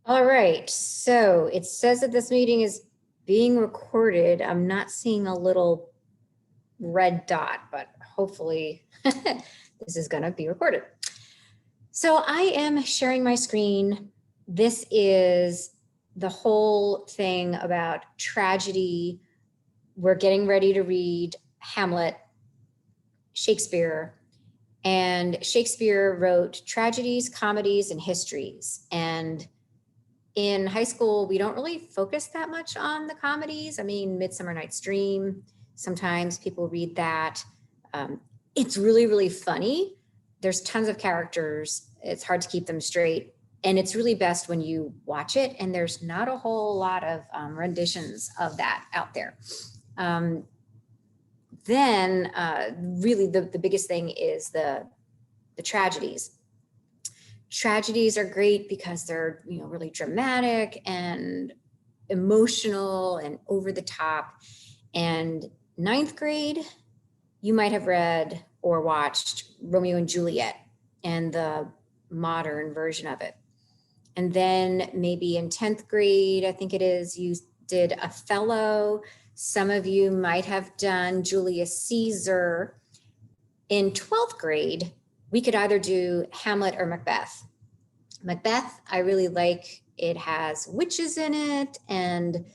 All right, so it says that this meeting is being recorded. I'm not seeing a little red dot, but hopefully this is gonna be recorded. So I am sharing my screen. This is the whole thing about tragedy. We're getting ready to read Hamlet, Shakespeare, and Shakespeare wrote tragedies, comedies, and histories. And in high school, we don't really focus that much on the comedies. I mean, Midsummer Night's Dream, sometimes people read that. It's really, really funny. There's tons of characters. It's hard to keep them straight. And it's really best when you watch it, and there's not a whole lot of renditions of that out there. Then really the biggest thing is the tragedies. Tragedies are great because they're, really dramatic and emotional and over the top. And ninth grade, you might have read or watched Romeo and Juliet and the modern version of it. And then maybe in 10th grade, I think it is, you did Othello. Some of you might have done Julius Caesar. In 12th grade, we could either do Hamlet or Macbeth. Macbeth, I really like. It has witches in it and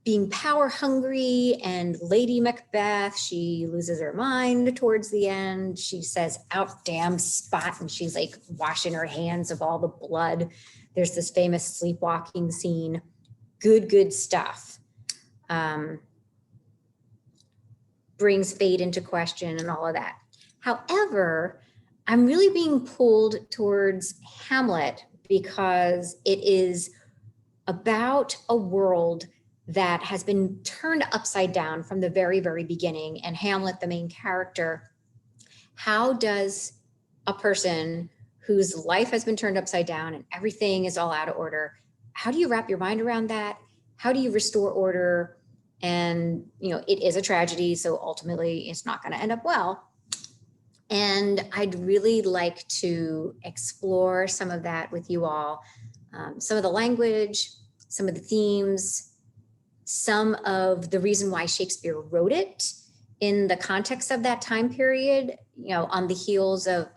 being power hungry, and Lady Macbeth, she loses her mind towards the end. She says, "Out damn spot," and she's like washing her hands of all the blood. There's this famous sleepwalking scene. Good stuff. Brings fate into question and all of that. However, I'm really being pulled towards Hamlet because it is about a world that has been turned upside down from the very, very beginning. And Hamlet, the main character, how does a person whose life has been turned upside down and everything is all out of order, how do you wrap your mind around that? How do you restore order? And, it is a tragedy, so ultimately it's not going to end up well. And I'd really like to explore some of that with you all. Some of the language, some of the themes, some of the reason why Shakespeare wrote it in the context of that time period, on the heels of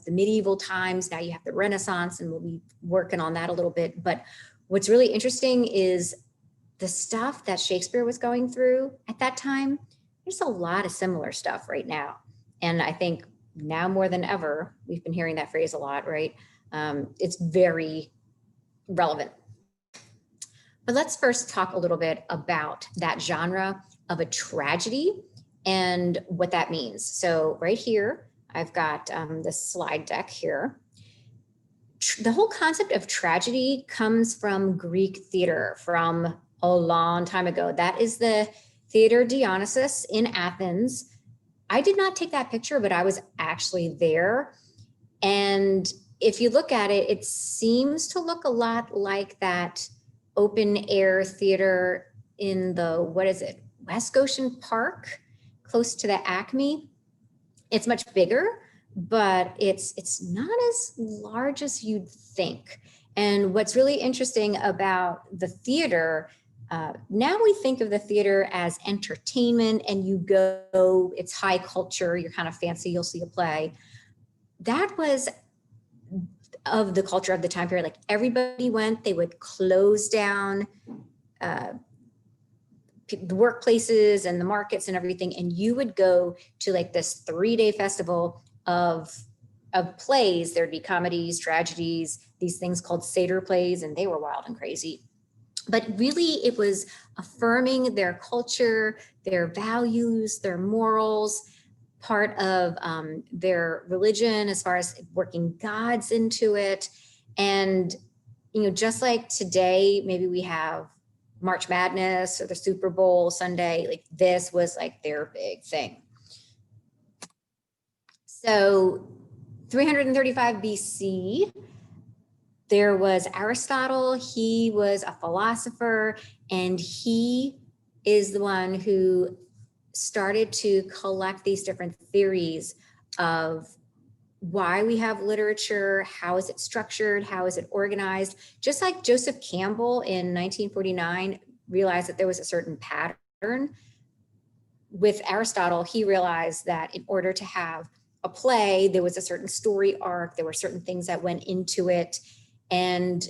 the medieval times. Now you have the Renaissance, and we'll be working on that a little bit. But what's really interesting is the stuff that Shakespeare was going through at that time. There's a lot of similar stuff right now. And I think now more than ever, we've been hearing that phrase a lot, right? It's very relevant. But let's first talk a little bit about that genre of a tragedy and what that means. So right here, I've got this slide deck here. The whole concept of tragedy comes from Greek theater from a long time ago. That is the Theater Dionysus in Athens. I did not take that picture, but I was actually there. And if you look at it, it seems to look a lot like that open air theater in the, West Goshen Park, close to the Acme. It's much bigger, but it's not as large as you'd think. And what's really interesting about the theater, now we think of the theater as entertainment, and you go, it's high culture, you're kind of fancy, you'll see a play. That was of the culture of the time period. Like everybody went, they would close down the workplaces and the markets and everything, and you would go to like this 3-day festival of plays. There'd be comedies, tragedies, these things called satyr plays, and they were wild and crazy. But really, it was affirming their culture, their values, their morals, part of their religion as far as working gods into it. And, just like today, maybe we have March Madness or the Super Bowl Sunday, like this was like their big thing. So 335 BC, there was Aristotle. He was a philosopher, and he is the one who started to collect these different theories of why we have literature, how is it structured, how is it organized. Just like Joseph Campbell in 1949 realized that there was a certain pattern, with Aristotle, he realized that in order to have a play, there was a certain story arc, there were certain things that went into it. And,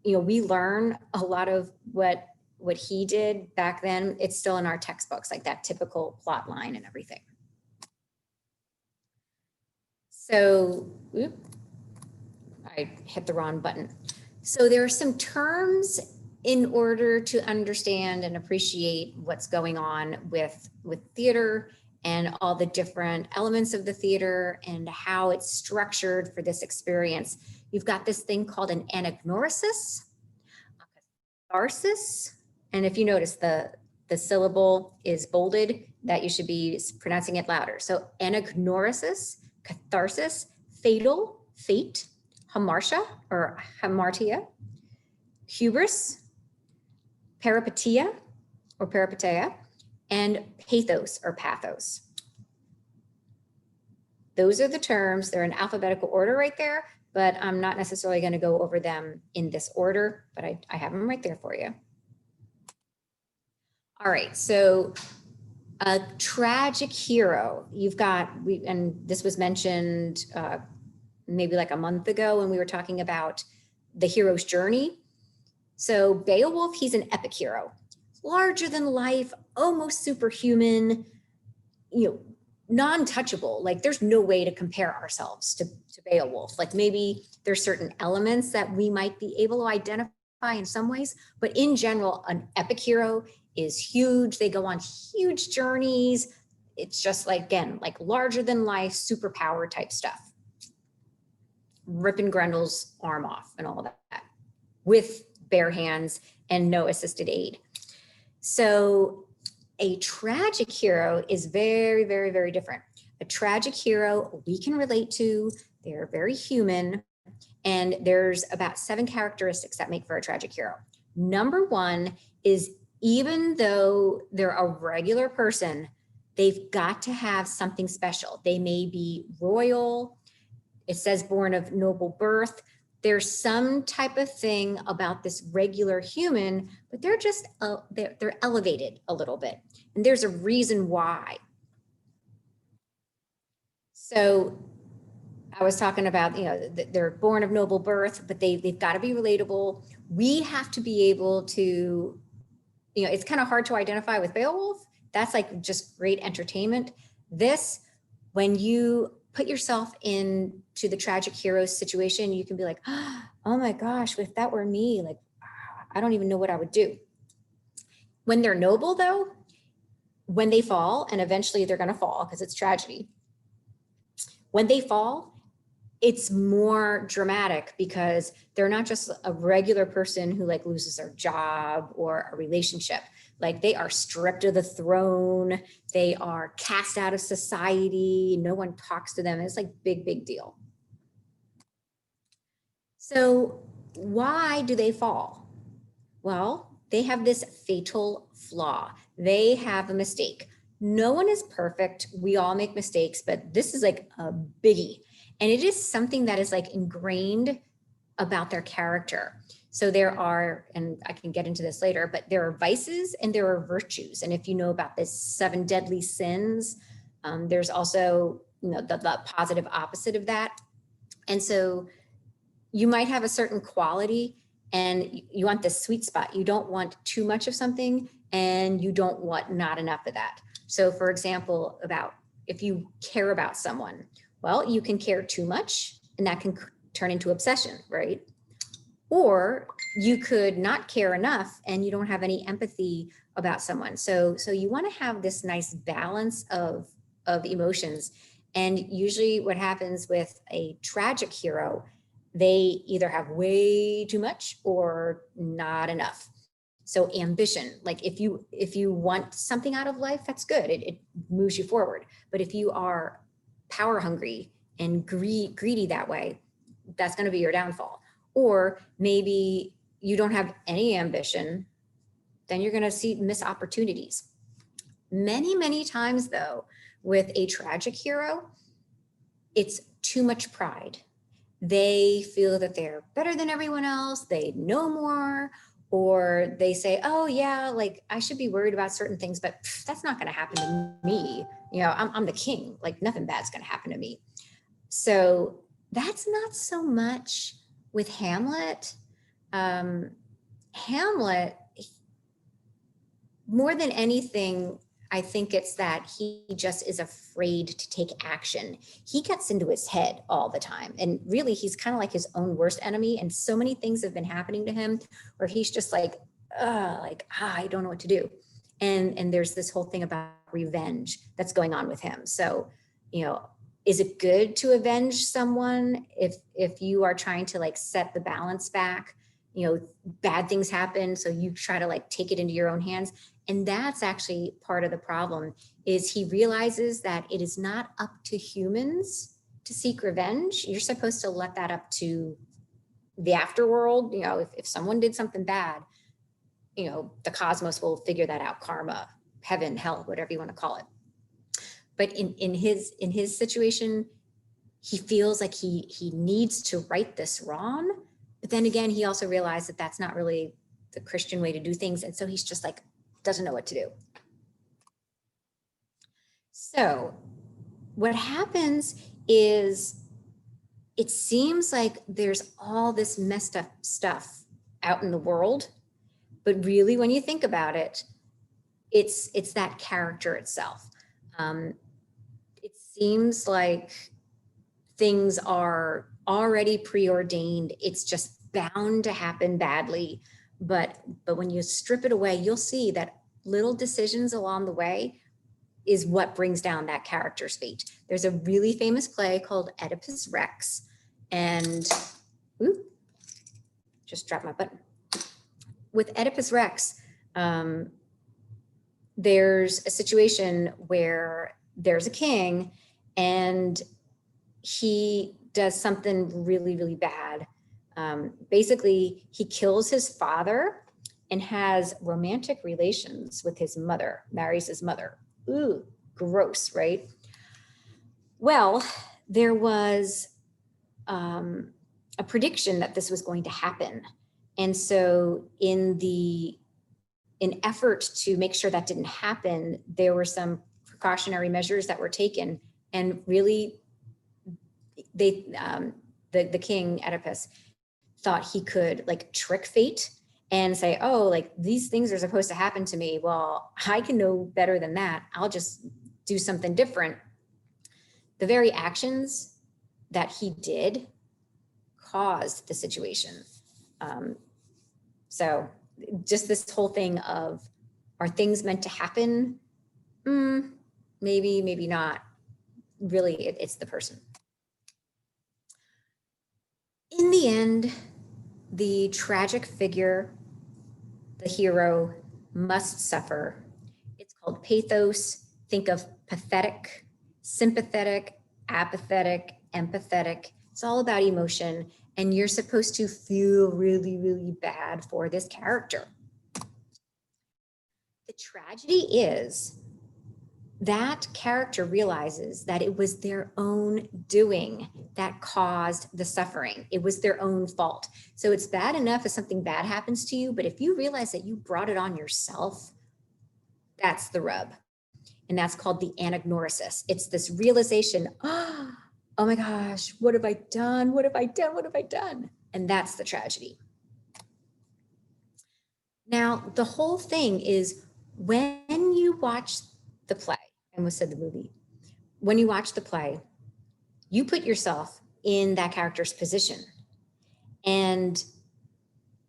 you know, we learn a lot of what he did back then. It's still in our textbooks, like that typical plot line and everything. So, I hit the wrong button. So there are some terms in order to understand and appreciate what's going on with theater and all the different elements of the theater and how it's structured for this experience. You've got this thing called an anagnorisis, a catharsis, and if you notice the syllable is bolded, that you should be pronouncing it louder. So anagnorisis, catharsis, fatal, fate, hamartia or hamartia, hubris, peripetia or peripeteia, and pathos or pathos. Those are the terms. They're in alphabetical order right there, but I'm not necessarily going to go over them in this order, but I have them right there for you. All right, so a tragic hero. You've got, and this was mentioned maybe like a month ago when we were talking about the hero's journey. So Beowulf, he's an epic hero, larger than life, almost superhuman, you know, non-touchable. Like there's no way to compare ourselves to Beowulf. Like maybe there's certain elements that we might be able to identify in some ways, but in general, an epic hero is huge. They go on huge journeys. It's just like, again, like larger than life, superpower type stuff. Ripping Grendel's arm off and all of that with bare hands and no assisted aid. So a tragic hero is very, very, very different. A tragic hero we can relate to, they're very human, and there's about 7 characteristics that make for a tragic hero. Number 1 is even though they're a regular person, they've got to have something special. They may be royal. It says born of noble birth. There's some type of thing about this regular human, but they're just, they're elevated a little bit. And there's a reason why. So I was talking about, you know, they're born of noble birth, but they've got to be relatable. We have to be able to, you know, it's kind of hard to identify with Beowulf. That's like just great entertainment. This, when you put yourself into the tragic hero situation, you can be like, oh my gosh, if that were me, like, I don't even know what I would do. When they're noble though, when they fall, and eventually they're gonna fall because it's tragedy. When they fall, it's more dramatic because they're not just a regular person who like loses their job or a relationship. Like they are stripped of the throne. They are cast out of society. No one talks to them. It's like big, big deal. So why do they fall? Well, they have this fatal flaw. They have a mistake. No one is perfect. We all make mistakes, but this is like a biggie. And it is something that is like ingrained about their character. So there are, and I can get into this later, but there are vices and there are virtues. And if you know about this 7 deadly sins, there's also, you know, the positive opposite of that. And so you might have a certain quality and you want this sweet spot. You don't want too much of something and you don't want not enough of that. So for example, about if you care about someone, well, you can care too much and that can turn into obsession, right? Or you could not care enough and you don't have any empathy about someone. So you want to have this nice balance of emotions. And usually what happens with a tragic hero, they either have way too much or not enough. So ambition, like if you want something out of life, that's good. It moves you forward. But if you are power hungry and greedy that way, that's going to be your downfall. Or maybe you don't have any ambition, then you're going to miss opportunities. Many, many times though, with a tragic hero, it's too much pride. They feel that they're better than everyone else, they know more, or they say, oh yeah, like I should be worried about certain things, but that's not gonna happen to me. You know, I'm the king, like nothing bad's gonna happen to me. So that's not so much with Hamlet. Hamlet, more than anything, I think it's that he just is afraid to take action. He gets into his head all the time. And really, he's kind of like his own worst enemy. And so many things have been happening to him where he's just like, I don't know what to do. And there's this whole thing about revenge that's going on with him. So, you know, is it good to avenge someone if you are trying to like set the balance back? You know, bad things happen, so you try to like take it into your own hands. And that's actually part of the problem, is he realizes that it is not up to humans to seek revenge. You're supposed to let that up to the afterworld. You know, if someone did something bad, you know, the cosmos will figure that out, karma, heaven, hell, whatever you want to call it. But in his situation, he feels like he needs to right this wrong. But then again, he also realized that that's not really the Christian way to do things. And so he's just like, doesn't know what to do. So what happens is it seems like there's all this messed up stuff out in the world. But really, when you think about it, it's that character itself. It seems like things are already preordained. It's just bound to happen badly. But when you strip it away, you'll see that little decisions along the way is what brings down that character's fate. There's a really famous play called Oedipus Rex, and just dropped my button. With Oedipus Rex, there's a situation where there's a king and he does something really, really bad. Basically, he kills his father and has romantic relations with his mother, marries his mother. Ooh, gross, right? Well, there was a prediction that this was going to happen. And so in effort to make sure that didn't happen, there were some precautionary measures that were taken. And really, the king, Oedipus, thought he could like trick fate and say, oh, like these things are supposed to happen to me. Well, I can know better than that. I'll just do something different. The very actions that he did caused the situation. So just this whole thing of, are things meant to happen? Maybe, maybe not. Really, it's the person. In the end, the tragic figure, the hero, must suffer. It's called pathos. Think of pathetic, sympathetic, apathetic, empathetic. It's all about emotion, and you're supposed to feel really, really bad for this character. The tragedy is that character realizes that it was their own doing that caused the suffering. It was their own fault. So it's bad enough if something bad happens to you, but if you realize that you brought it on yourself, that's the rub. And that's called the anagnorisis. It's this realization, oh my gosh, what have I done? What have I done? What have I done? And that's the tragedy. Now, the whole thing is when you watch the play, I almost said the movie, when you watch the play, you put yourself in that character's position. And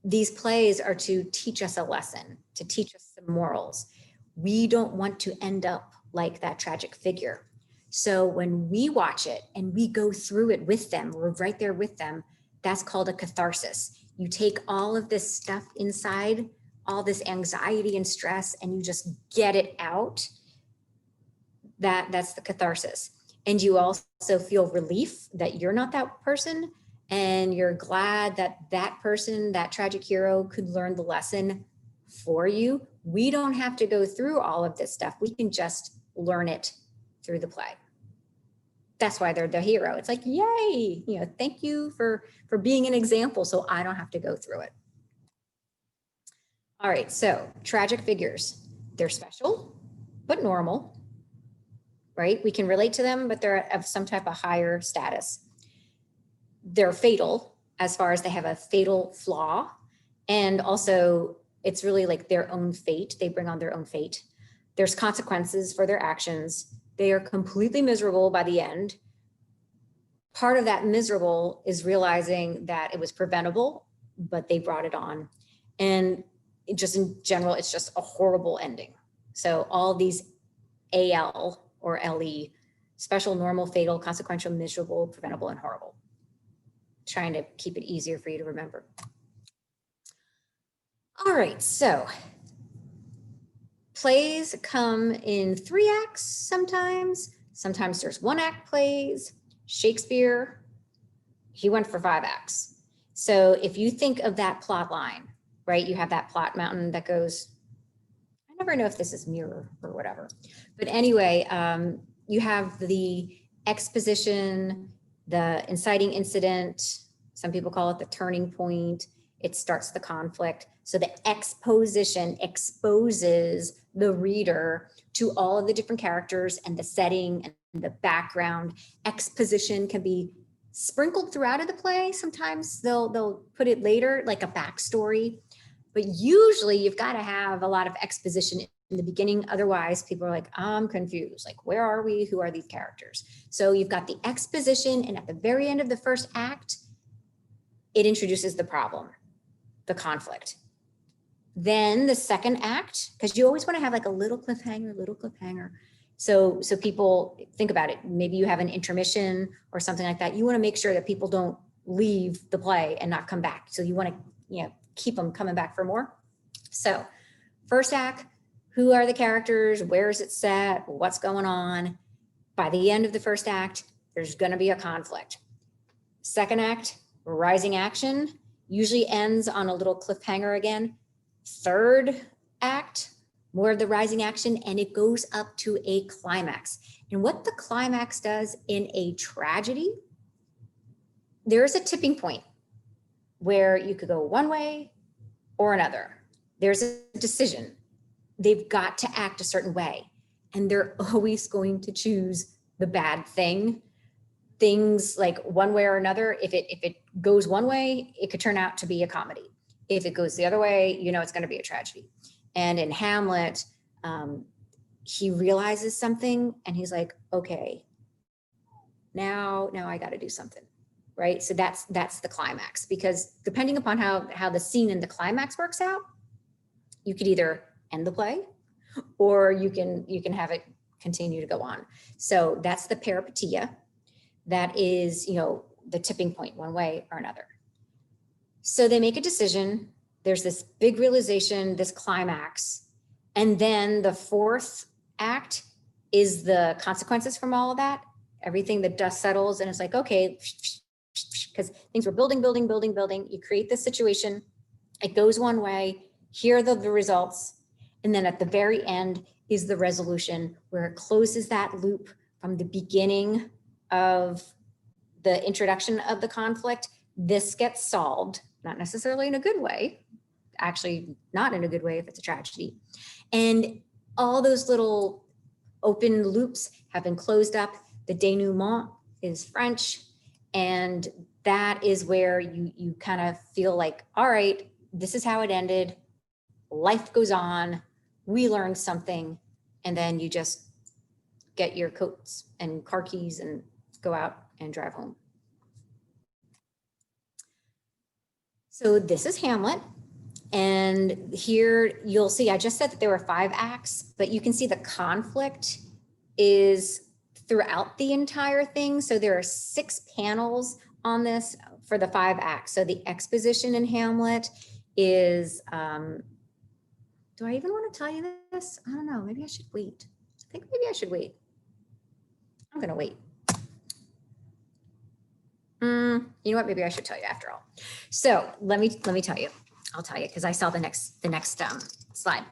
these plays are to teach us a lesson, to teach us some morals. We don't want to end up like that tragic figure. So when we watch it and we go through it with them, we're right there with them, that's called a catharsis. You take all of this stuff inside, all this anxiety and stress, and you just get it out. That's the catharsis. And you also feel relief that you're not that person, and you're glad that that person, that tragic hero, could learn the lesson for you. We don't have to go through all of this stuff. We can just learn it through the play. That's why they're the hero. It's like, yay, you know, thank you for being an example so I don't have to go through it. All right, so tragic figures. They're special, but normal, right? We can relate to them, but they're of some type of higher status. They're fatal as far as they have a fatal flaw. And also it's really like their own fate. They bring on their own fate. There's consequences for their actions. They are completely miserable by the end. Part of that miserable is realizing that it was preventable, but they brought it on. And just in general, it's just a horrible ending. So all these AL or LE, special, normal, fatal, consequential, miserable, preventable, and horrible. Trying to keep it easier for you to remember. All right, so plays come in 3 acts sometimes. Sometimes there's 1 act plays. Shakespeare, he went for 5 acts. So if you think of that plot line, right, you have that plot mountain that goes, I never know if this is mirror or whatever, but anyway, you have the exposition, the inciting incident, some people call it the turning point. It starts the conflict. So the exposition exposes the reader to all of the different characters and the setting and the background. Exposition can be sprinkled throughout of the play. Sometimes they'll put it later, like a backstory, but usually you've got to have a lot of exposition in the beginning. Otherwise people are like, I'm confused. Like, where are we? Who are these characters? So you've got the exposition, and at the very end of the first act, it introduces the problem, the conflict. Then the second act, because you always want to have like a little cliffhanger. So people think about it. Maybe you have an intermission or something like that. You want to make sure that people don't leave the play and not come back. So you want to, you know, keep them coming back for more. So first act, who are the characters? Where is it set? What's going on? By the end of the first act, there's going to be a conflict. Second act, rising action, usually ends on a little cliffhanger again. Third act, more of the rising action, and it goes up to a climax. And what the climax does in a tragedy, there's a tipping point where you could go one way or another. There's a decision. They've got to act a certain way, and they're always going to choose the bad thing. Things like one way or another, if it goes one way, it could turn out to be a comedy. If it goes the other way, you know it's going to be a tragedy. And in Hamlet, he realizes something and he's like, okay, now I got to do something, right? So that's the climax, because depending upon how the scene in the climax works out, you could either end the play or you can have it continue to go on. So that's the peripeteia. That is, you know, the tipping point one way or another. So they make a decision. There's this big realization, this climax. And then the fourth act is the consequences from all of that. Everything, the dust settles and it's like, okay, because things were building. You create this situation. It goes one way. Here are the results. And then at the very end is the resolution, where it closes that loop from the beginning of the introduction of the conflict. This gets solved, not necessarily in a good way, actually not in a good way if it's a tragedy. And all those little open loops have been closed up. The denouement is French. And that is where you kind of feel like, all right, this is how it ended. Life goes on. We learned something. And then you just get your coats and car keys and go out and drive home. So this is Hamlet. And here you'll see, I just said that there were 5 acts, but you can see the conflict is throughout the entire thing. So there are 6 panels on this for the 5 acts. So the exposition in Hamlet is, do I even want to tell you this? I don't know, maybe I should wait. I think maybe I should wait. I'm gonna wait. You know what, maybe I should tell you after all. So let me tell you. I'll tell you because I saw the next slide.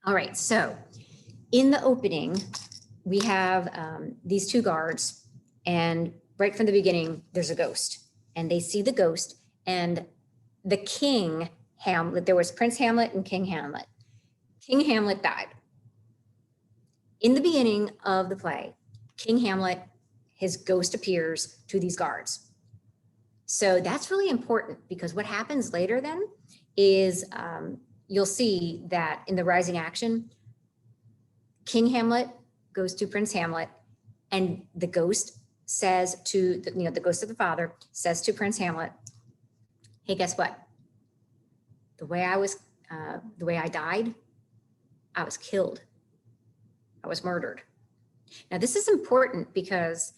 All right, so in the opening, we have these 2 guards, And right from the beginning, there's a ghost, and they see the ghost, and the king Hamlet, there was Prince Hamlet and King Hamlet. King Hamlet died. In the beginning of the play, King Hamlet, his ghost appears to these guards. So that's really important, because what happens later then is you'll see that in the rising action, King Hamlet goes to Prince Hamlet, and the ghost says to, the ghost of the father says to Prince Hamlet, hey, guess what? The way I died, I was killed. I was murdered. Now, this is important because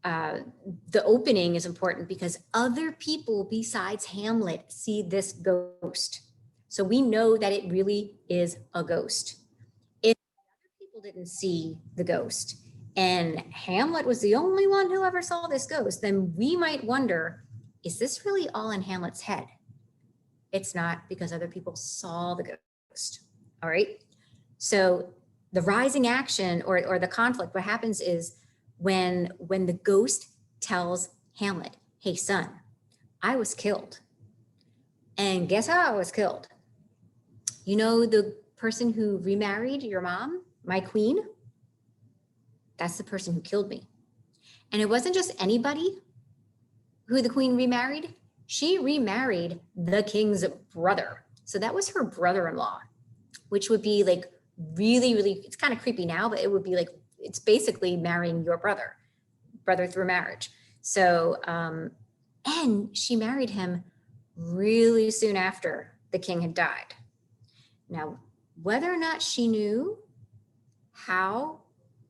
the opening is important because other people besides Hamlet see this ghost. So we know that it really is a ghost. If other people didn't see the ghost and Hamlet was the only one who ever saw this ghost, then we might wonder, is this really all in Hamlet's head? It's not, because other people saw the ghost. All right. So the rising action or the conflict, what happens is when the ghost tells Hamlet, hey, son, I was killed. And guess how I was killed? You know, the person who remarried your mom, my queen, that's the person who killed me. And it wasn't just anybody who the queen remarried. She remarried the king's brother. So that was her brother-in-law, which would be like really, really, it's kind of creepy now, but it would be like, it's basically marrying your brother through marriage. So, and she married him really soon after the king had died. Now, whether or not she knew how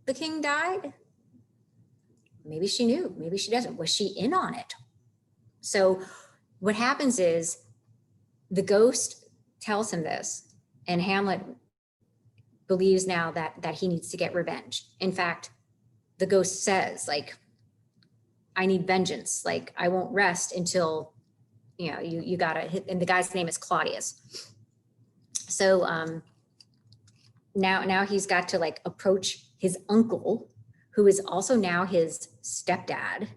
the king died, maybe she knew, maybe she doesn't. Was she in on it? So what happens is the ghost tells him this, and Hamlet believes now that he needs to get revenge. In fact, the ghost says, like, I need vengeance. Like, I won't rest until, you gotta hit, and the guy's name is Claudius. So now he's got to like approach his uncle, who is also now his stepdad.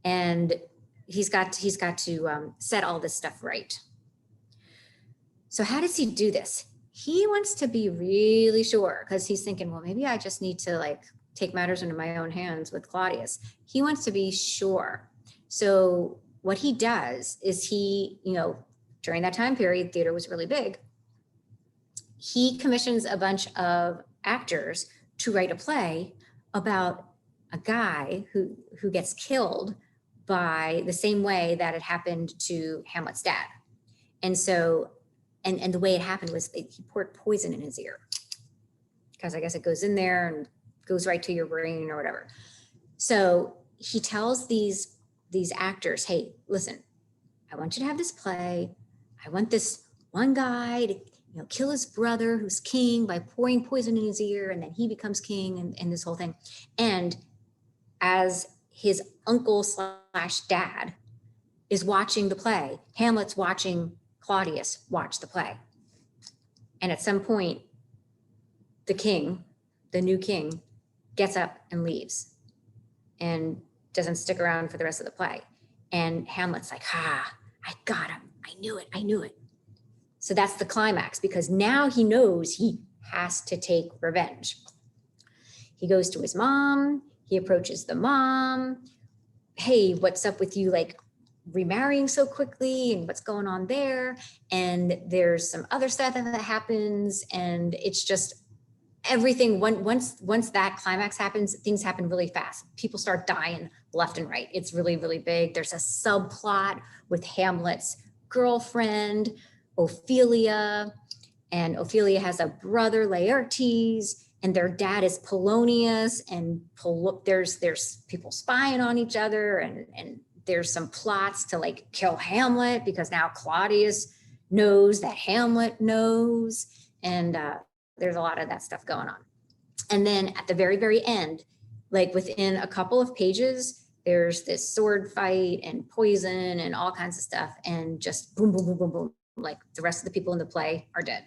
And he's got to set all this stuff right. So how does he do this? He wants to be really sure, because he's thinking, well, maybe I just need to like take matters into my own hands with Claudius. He wants to be sure. So what he does is he, during that time period, theater was really big. He commissions a bunch of actors to write a play about a guy who gets killed by the same way that it happened to Hamlet's dad. And so, and the way it happened was he poured poison in his ear, because I guess it goes in there and goes right to your brain or whatever. So he tells these actors, hey, listen, I want you to have this play. I want this one guy to kill his brother who's king by pouring poison in his ear, and then he becomes king, and this whole thing. And as his uncle / dad is watching the play, Hamlet's watching Claudius watch the play. And at some point, the king, the new king, gets up and leaves and doesn't stick around for the rest of the play. And Hamlet's like, I got him. I knew it. So that's the climax, because now he knows he has to take revenge. He goes to his mom. He approaches the mom. Hey, what's up with you, like, remarrying so quickly, and what's going on there? And there's some other stuff that happens, and it's just everything. Once that climax happens, things happen really fast. People start dying left and right. It's really, really big. There's a subplot with Hamlet's girlfriend, Ophelia, and Ophelia has a brother, Laertes, and their dad is Polonius, and there's people spying on each other, and there's some plots to like kill Hamlet, because now Claudius knows that Hamlet knows, and there's a lot of that stuff going on. And then at the very, very end, like within a couple of pages, there's this sword fight and poison and all kinds of stuff, and just boom, boom, boom, boom, boom. Like the rest of the people in the play are dead.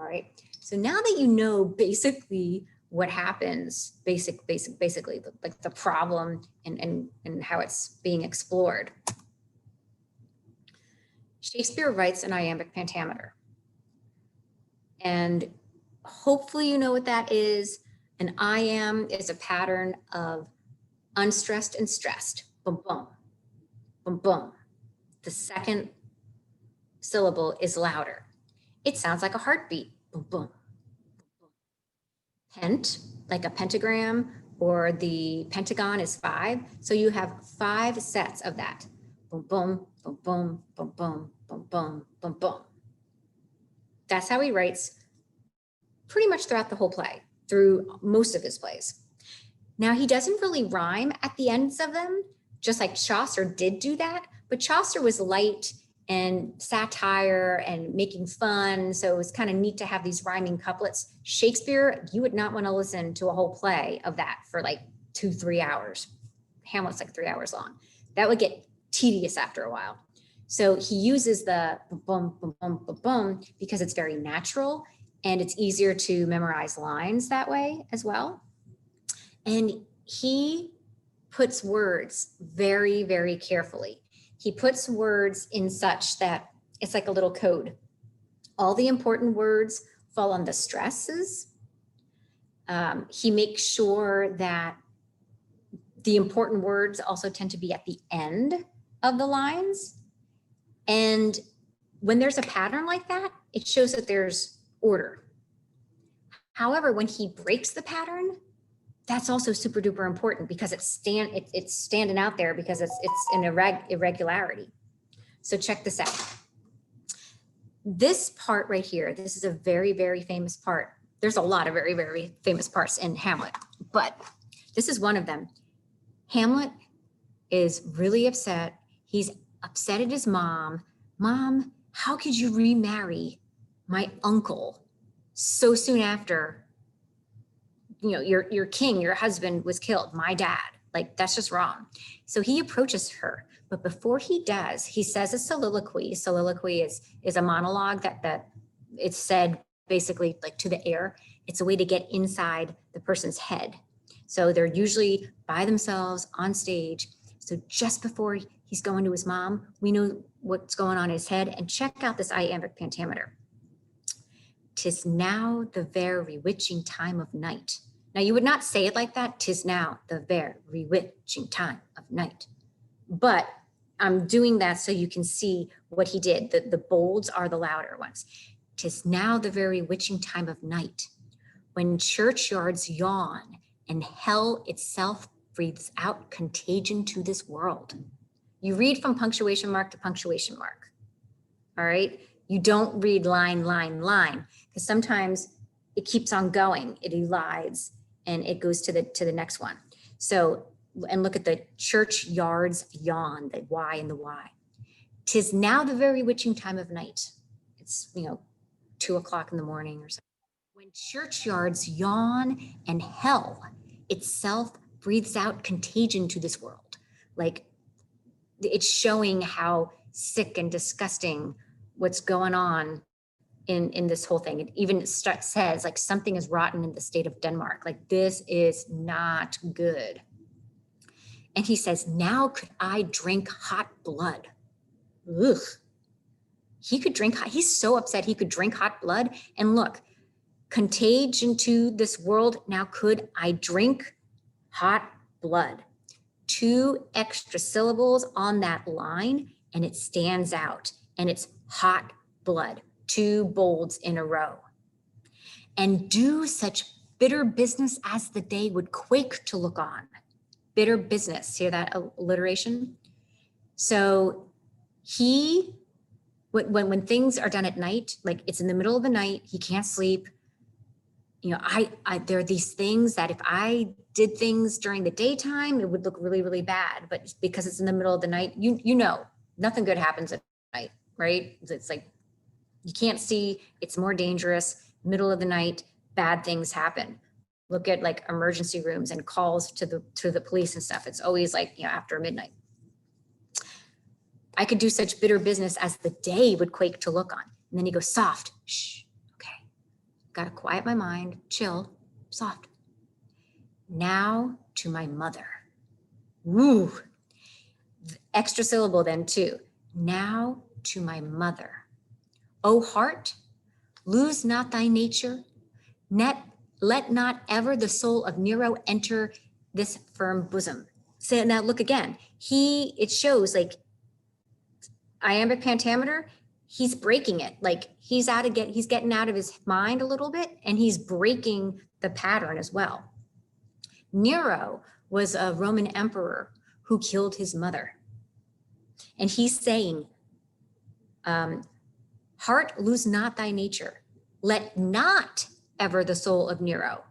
All right. So now that you know basically what happens, basically like the problem and how it's being explored. Shakespeare writes an iambic pentameter. And hopefully you know what that is. An iamb is a pattern of unstressed and stressed. Boom, boom, boom, boom. The second syllable is louder. It sounds like a heartbeat. Boom, boom. Pent, like a pentagram, or the pentagon is 5. So you have 5 sets of that. Boom, boom, boom, boom, boom, boom, boom, boom, boom, boom. That's how he writes pretty much throughout the whole play, through most of his plays. Now, he doesn't really rhyme at the ends of them, just like Chaucer did do that, but Chaucer was light and satire and making fun, so it was kind of neat to have these rhyming couplets. Shakespeare, you would not want to listen to a whole play of that for like 2-3 hours. Hamlet's like 3 hours long. That would get tedious after a while. So he uses the boom, boom, boom, boom, boom, because it's very natural and it's easier to memorize lines that way as well. And he puts words very, very carefully. He puts words in such that it's like a little code. All the important words fall on the stresses. He makes sure that the important words also tend to be at the end of the lines. And when there's a pattern like that, it shows that there's order. However, when he breaks the pattern, that's also super duper important because it's standing out there because it's an irregularity. So check this out. This part right here, this is a very, very famous part. There's a lot of very, very famous parts in Hamlet, but this is one of them. Hamlet is really upset. He's upset at his mom. Mom, how could you remarry my uncle so soon after, you know, your king, your husband was killed, my dad? Like, that's just wrong. So he approaches her, but before he does, he says a soliloquy. Soliloquy is a monologue that it's said basically like to the air. It's a way to get inside the person's head. So they're usually by themselves on stage. So just before he's going to his mom, we know what's going on in his head. And check out this iambic pentameter. "'Tis now the very witching time of night." Now you would not say it like that. "'Tis now the very witching time of night." But I'm doing that so you can see what he did. The bolds are the louder ones. "'Tis now the very witching time of night, when churchyards yawn and hell itself breathes out contagion to this world." You read from punctuation mark to punctuation mark. All right. You don't read line, line, line, because sometimes it keeps on going. It elides and it goes to the next one. So, and look at the churchyards yawn, the Y and the Y. "'Tis now the very witching time of night." It's, 2 o'clock in the morning or something. "When churchyards yawn and hell itself breathes out contagion to this world." Like, it's showing how sick and disgusting what's going on in this whole thing. It even says like something is rotten in the state of Denmark. Like, this is not good. And he says, "Now could I drink hot blood." Ugh. He could drink hot. He's so upset he could drink hot blood. And look, contagion to this world. Now could I drink hot blood. 2 extra syllables on that line and it stands out, and it's hot blood, 2 bolds in a row. "And do such bitter business as the day would quake to look on." Bitter business, hear that alliteration? So when things are done at night, like it's in the middle of the night, he can't sleep. There are these things that if I did things during the daytime, it would look really, really bad. But because it's in the middle of the night, nothing good happens at night, right? It's like, you can't see, it's more dangerous. Middle of the night, bad things happen. Look at like emergency rooms and calls to the police and stuff. It's always like, after midnight. "I could do such bitter business as the day would quake to look on." And then he goes, "Soft, shh, okay. Gotta quiet my mind, chill, soft, now to my mother. Woo. Extra syllable then too. Now to my mother. O heart, lose not thy nature. Let not ever the soul of Nero enter this firm bosom. So now look again. It shows like iambic pentameter, he's breaking it. Like he's getting out of his mind a little bit, and he's breaking the pattern as well. Nero was a Roman emperor who killed his mother. And he's saying, heart, lose not thy nature. Let not ever the soul of Nero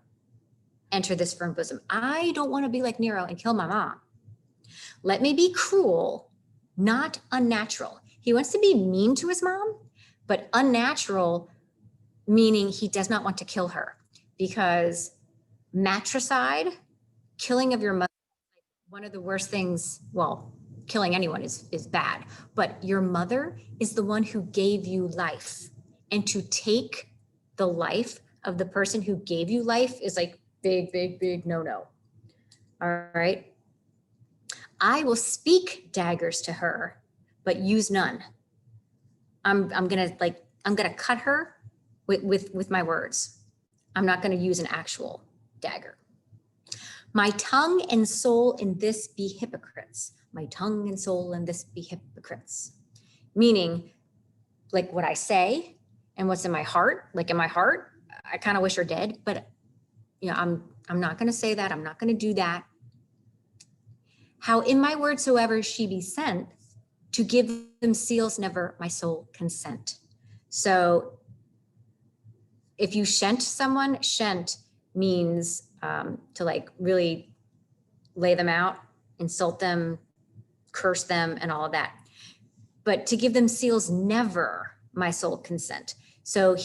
enter this firm bosom. I don't want to be like Nero and kill my mom. Let me be cruel, not unnatural. He wants to be mean to his mom, but unnatural, meaning he does not want to kill her, because matricide, killing of your mother, one of the worst things, well, killing anyone is bad, but your mother is the one who gave you life. And to take the life of the person who gave you life is like big no. All right. I will speak daggers to her, but use none. I'm gonna cut her with my words. I'm not gonna use an actual dagger. My tongue and soul in this be hypocrites. My tongue and soul in this be hypocrites. Meaning, like what I say and what's in my heart, like in my heart, I kind of wish her dead, but you know, I'm not gonna say that, I'm not gonna do that. How in my word soever she be sent, to give them seals never my soul consent. So if you shent someone, shent means to like really lay them out, insult them, curse them, and all of that. But to give them seals never my soul consent. So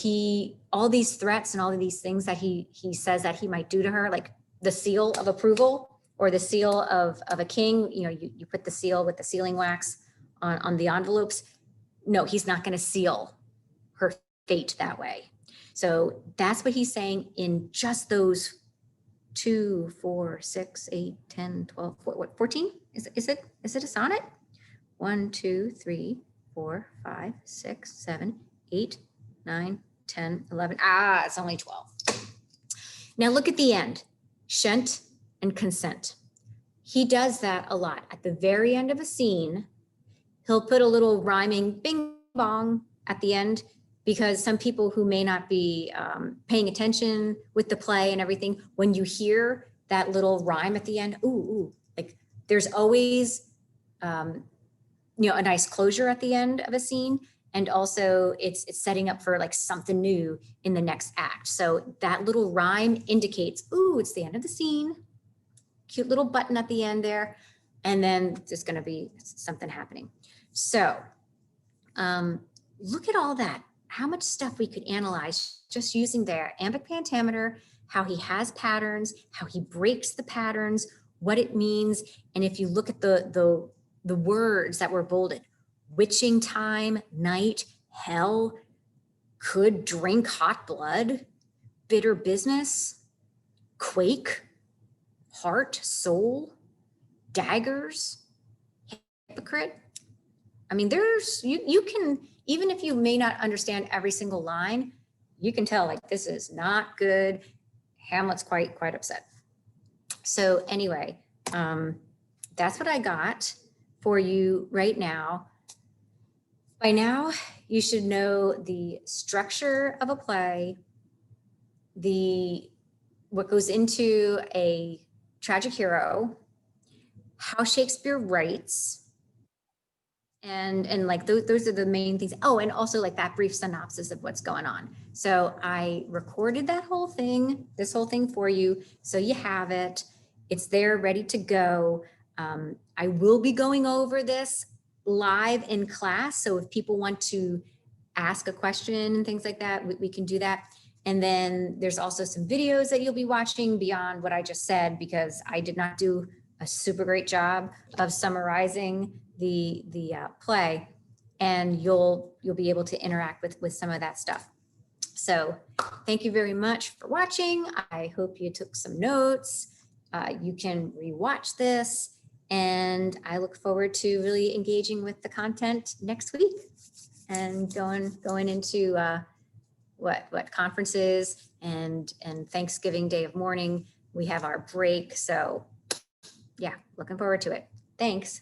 all these threats and all of these things that he says that he might do to her, like the seal of approval or the seal of a king, you know, you put the seal with the sealing wax on the envelopes. No, he's not going to seal her fate that way. So that's what he's saying in just those 2, 4, 6, 8, 10, 12, 14? Is it a sonnet? 1, 2, 3, 4, 5, 6, 7, 8, 9, 10, 11. It's only 12. Now look at the end, shent and consent. He does that a lot. At the very end of a scene, he'll put a little rhyming bing bong at the end, because some people who may not be paying attention with the play and everything, when you hear that little rhyme at the end, ooh, like there's always, a nice closure at the end of a scene. And also it's setting up for like something new in the next act. So that little rhyme indicates, ooh, it's the end of the scene. Cute little button at the end there. And then there's going to be something happening. So look at all that. How much stuff we could analyze just using their iambic pentameter, how he has patterns, how he breaks the patterns, what it means. And if you look at the words that were bolded, witching time, night, hell, could drink hot blood, bitter business, quake, heart, soul, daggers, hypocrite. I mean, you can, even if you may not understand every single line, you can tell like this is not good. Hamlet's quite upset. So anyway, that's what I got for you right now. By now, you should know the structure of a play, what goes into a tragic hero, how Shakespeare writes, and like those are the main things. Oh, and also like that brief synopsis of what's going on. So I recorded this whole thing for you. So you have it. It's there ready to go. I will be going over this live in class. So if people want to ask a question and things like that, we can do that. And then there's also some videos that you'll be watching beyond what I just said, because I did not do a super great job of summarizing the play, and you'll be able to interact with some of that stuff. So thank you very much for watching. I hope you took some notes, You can rewatch this, and I look forward to really engaging with the content next week and going into what conferences and Thanksgiving Day of mourning. We have our break. So yeah, looking forward to it. Thanks.